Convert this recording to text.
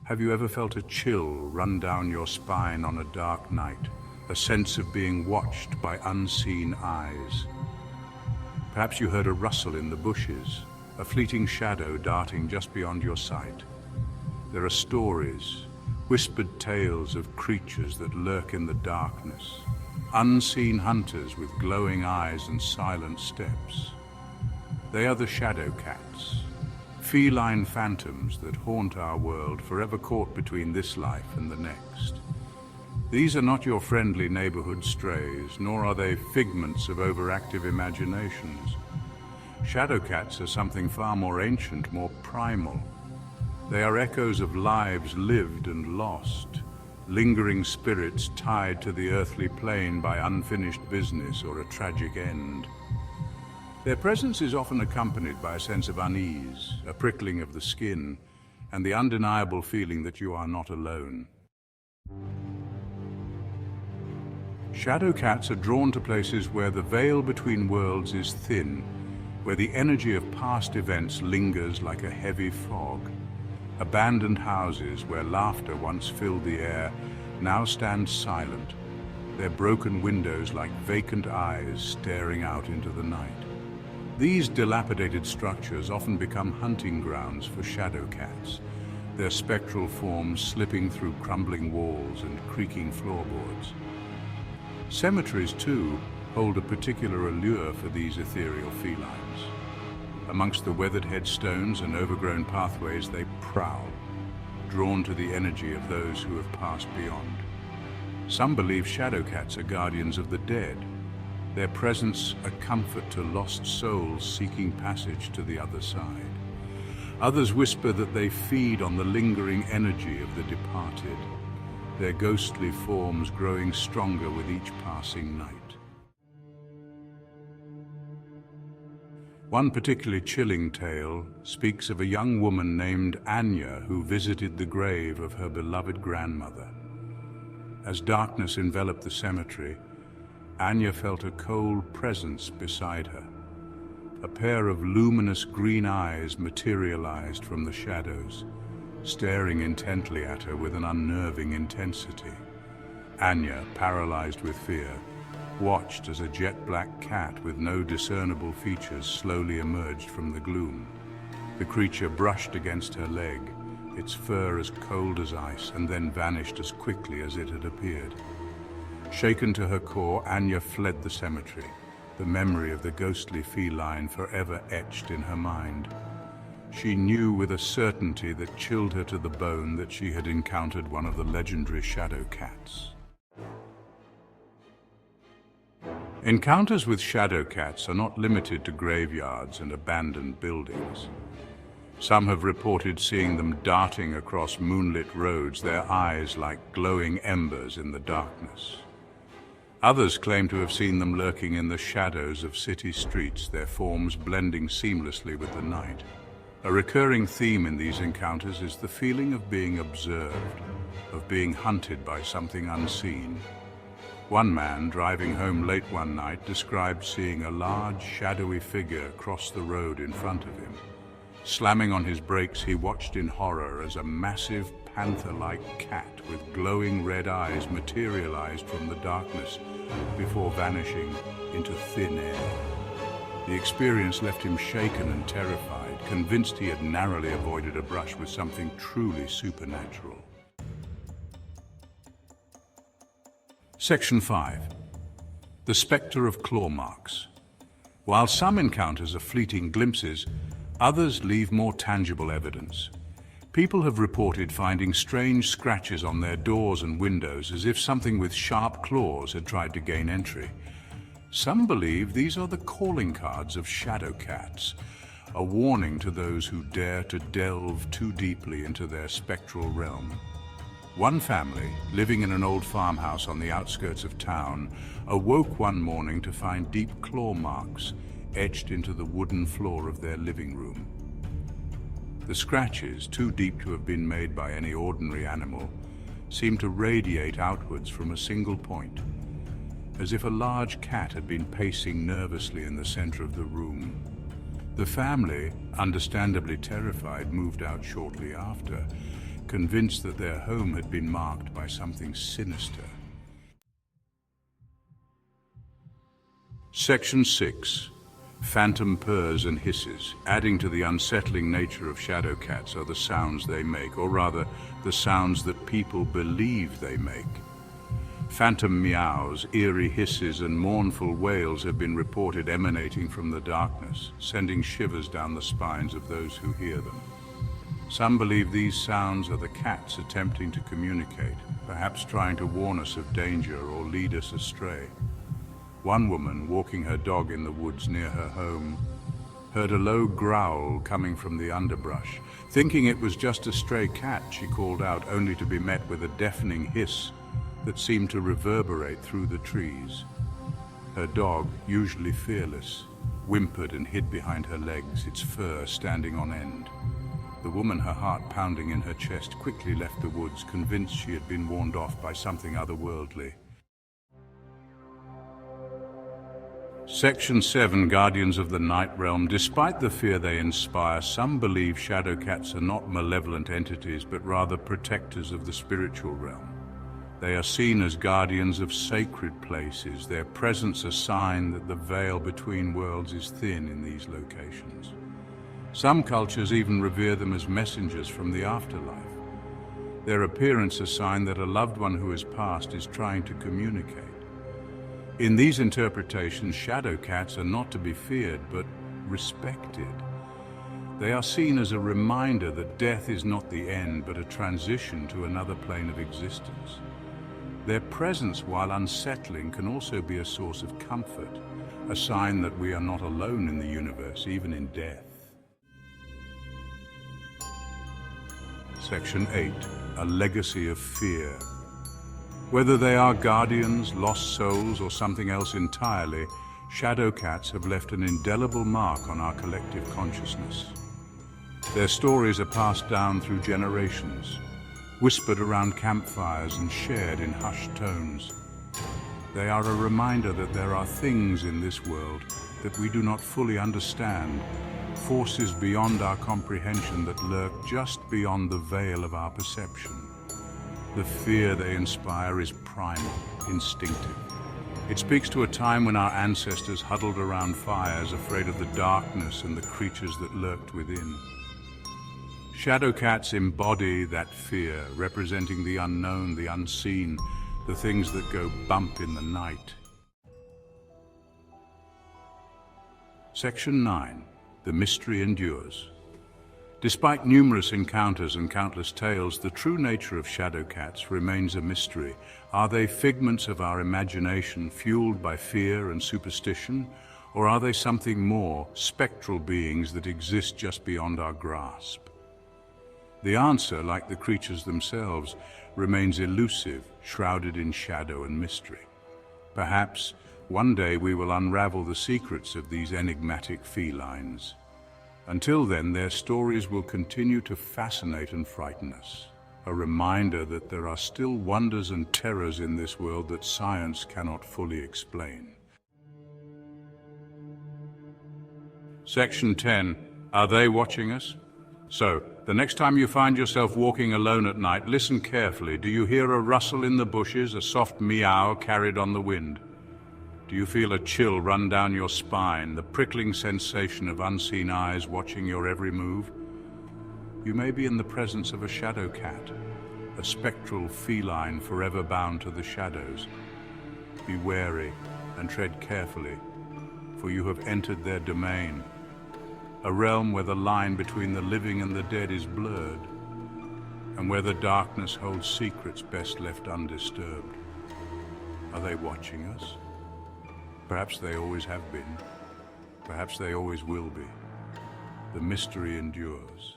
Have you ever felt a chill run down your spine on a dark night, a sense of being watched by unseen eyes? Perhaps you heard a rustle in the bushes, a fleeting shadow darting just beyond your sight. There are stories, whispered tales of creatures that lurk in the darkness, unseen hunters with glowing eyes and silent steps. They are the shadow cats, feline phantoms that haunt our world, forever caught between this life and the next. These are not your friendly neighborhood strays, nor are they figments of overactive imaginations. Shadow cats are something far more ancient, more primal. They are echoes of lives lived and lost, lingering spirits tied to the earthly plane by unfinished business or a tragic end. Their presence is often accompanied by a sense of unease, a prickling of the skin, and the undeniable feeling that you are not alone. Shadow cats are drawn to places where the veil between worlds is thin, where the energy of past events lingers like a heavy fog. Abandoned houses where laughter once filled the air now stand silent, their broken windows like vacant eyes staring out into the night. These dilapidated structures often become hunting grounds for shadow cats, their spectral forms slipping through crumbling walls and creaking floorboards. Cemeteries, too, hold a particular allure for these ethereal felines. Amongst the weathered headstones and overgrown pathways they prowl, drawn to the energy of those who have passed beyond. Some believe shadow cats are guardians of the dead, their presence a comfort to lost souls seeking passage to the other side. Others whisper that they feed on the lingering energy of the departed, their ghostly forms growing stronger with each passing night. One particularly chilling tale speaks of a young woman named Anya who visited the grave of her beloved grandmother. As darkness enveloped the cemetery, Anya felt a cold presence beside her. A pair of luminous green eyes materialized from the shadows, staring intently at her with an unnerving intensity. Anya, paralyzed with fear, watched as a jet-black cat with no discernible features slowly emerged from the gloom. The creature brushed against her leg, its fur as cold as ice, and then vanished as quickly as it had appeared. Shaken to her core, Anya fled the cemetery, the memory of the ghostly feline forever etched in her mind. She knew with a certainty that chilled her to the bone that she had encountered one of the legendary shadow cats. Encounters with shadow cats are not limited to graveyards and abandoned buildings. Some have reported seeing them darting across moonlit roads, their eyes like glowing embers in the darkness. Others claim to have seen them lurking in the shadows of city streets, their forms blending seamlessly with the night. A recurring theme in these encounters is the feeling of being observed, of being hunted by something unseen. One man, driving home late one night, described seeing a large, shadowy figure cross the road in front of him. Slamming on his brakes, he watched in horror as a massive, panther-like cat with glowing red eyes materialized from the darkness before vanishing into thin air. The experience left him shaken and terrified, convinced he had narrowly avoided a brush with something truly supernatural. Section 5. The Spectre of Claw Marks. While some encounters are fleeting glimpses, others leave more tangible evidence. People have reported finding strange scratches on their doors and windows as if something with sharp claws had tried to gain entry. Some believe these are the calling cards of shadow cats, a warning to those who dare to delve too deeply into their spectral realm. One family, living in an old farmhouse on the outskirts of town, awoke one morning to find deep claw marks etched into the wooden floor of their living room. The scratches, too deep to have been made by any ordinary animal, seemed to radiate outwards from a single point, as if a large cat had been pacing nervously in the center of the room. The family, understandably terrified, moved out shortly after, convinced that their home had been marked by something sinister. Section 6. Phantom purrs and hisses. Adding to the unsettling nature of shadow cats are the sounds they make, or rather, the sounds that people believe they make. Phantom meows, eerie hisses, and mournful wails have been reported emanating from the darkness, sending shivers down the spines of those who hear them. Some believe these sounds are the cats attempting to communicate, perhaps trying to warn us of danger or lead us astray. One woman, walking her dog in the woods near her home, heard a low growl coming from the underbrush. Thinking it was just a stray cat, she called out, only to be met with a deafening hiss that seemed to reverberate through the trees. Her dog, usually fearless, whimpered and hid behind her legs, its fur standing on end. The woman, her heart pounding in her chest, quickly left the woods, convinced she had been warned off by something otherworldly. Section 7. Guardians of the Night Realm. Despite the fear they inspire, some believe shadow cats are not malevolent entities, but rather protectors of the spiritual realm. They are seen as guardians of sacred places, their presence a sign that the veil between worlds is thin in these locations. Some cultures even revere them as messengers from the afterlife. Their appearance a sign that a loved one who has passed is trying to communicate. In these interpretations, shadow cats are not to be feared, but respected. They are seen as a reminder that death is not the end, but a transition to another plane of existence. Their presence, while unsettling, can also be a source of comfort, a sign that we are not alone in the universe, even in death. Section 8. A legacy of fear. Whether they are guardians, lost souls, or something else entirely, shadow cats have left an indelible mark on our collective consciousness. Their stories are passed down through generations, whispered around campfires and shared in hushed tones. They are a reminder that there are things in this world that we do not fully understand, forces beyond our comprehension that lurk just beyond the veil of our perception. The fear they inspire is primal, instinctive. It speaks to a time when our ancestors huddled around fires, afraid of the darkness and the creatures that lurked within. Shadow cats embody that fear, representing the unknown, the unseen, the things that go bump in the night. Section 9. The mystery endures. Despite numerous encounters and countless tales, the true nature of shadow cats remains a mystery. Are they figments of our imagination, fueled by fear and superstition, or are they something more, spectral beings that exist just beyond our grasp? The answer, like the creatures themselves, remains elusive, shrouded in shadow and mystery. Perhaps one day we will unravel the secrets of these enigmatic felines. Until then, their stories will continue to fascinate and frighten us, a reminder that there are still wonders and terrors in this world that science cannot fully explain. Section 10. Are they watching us? So, the next time you find yourself walking alone at night, listen carefully. Do you hear a rustle in the bushes, a soft meow carried on the wind? Do you feel a chill run down your spine, the prickling sensation of unseen eyes watching your every move? You may be in the presence of a shadow cat, a spectral feline forever bound to the shadows. Be wary and tread carefully, for you have entered their domain, a realm where the line between the living and the dead is blurred, and where the darkness holds secrets best left undisturbed. Are they watching us? Perhaps they always have been. Perhaps they always will be. The mystery endures.